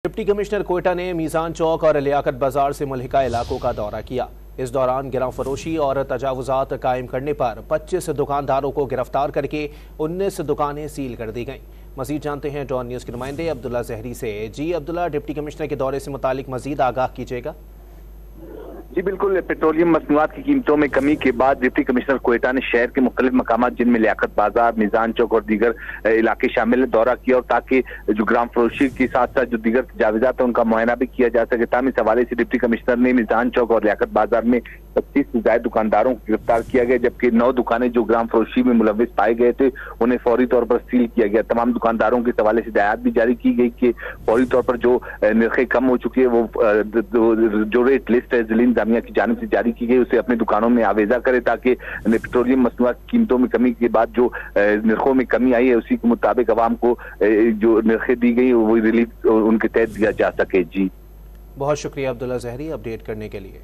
Deputy commissioner Quetta ने मीज़ान चौक और लियाकत बाजार से मुल्हिका इलाकों का दौरा किया। इस दौरान गिरफ्त फरोशी और तजावुज़ात कायम करने पर 25 दुकानदारों को गिरफ्तार करके 19 दुकानें सील कर दी गईं। मज़ीद जानते हैं डॉन न्यूज़ के नुमाइंदे अब्दुल्ला ज़हरी से। जी अब्दुल्ला, डिप्टी कमिश्नर के दौरे से मुतालिक मज़ीद आगाह कीजिएगा। जी बिल्कुल, पेट्रोलियम मसनूआत की कीमतों में कमी के बाद डिप्टी कमिश्नर कोयटा ने शहर के मुख्तलिफ मकामात जिनमें लियाकत बाजार, मीज़ान चौक और दीगर इलाके शामिल दौरा किया और ताकि जो ग्राम फरोशी के साथ साथ जो दीगर तजावीज़ात है उनका मुआयना भी किया जा सके। इस हवाले से डिप्टी कमिश्नर ने मीज़ान चौक और लियाकत बाजार में 25 से ज्यादा दुकानदारों को गिरफ्तार किया गया, जबकि 9 दुकानें जो ग्राम फरोशी में मुलविस पाए गए थे उन्हें फौरी तौर पर सील किया गया। तमाम दुकानदारों के हवाले से हिदायत भी जारी की गई कि फौरी तौर पर जो नरखें कम हो चुकी है वो जो रेट लिस्ट है ज़िला इंतज़ामिया की जानिब से जारी की गई उसे अपनी दुकानों में आवेजा करे, ताकि पेट्रोलियम मसनूआत कीमतों में कमी के बाद जो नरखों में कमी आई है उसी के मुताबिक अवाम को जो नरखें दी गई वो रिलीफ उनके तहत दिया जा सके। जी बहुत शुक्रिया अब्दुल्ला ज़हरी अपडेट करने के लिए।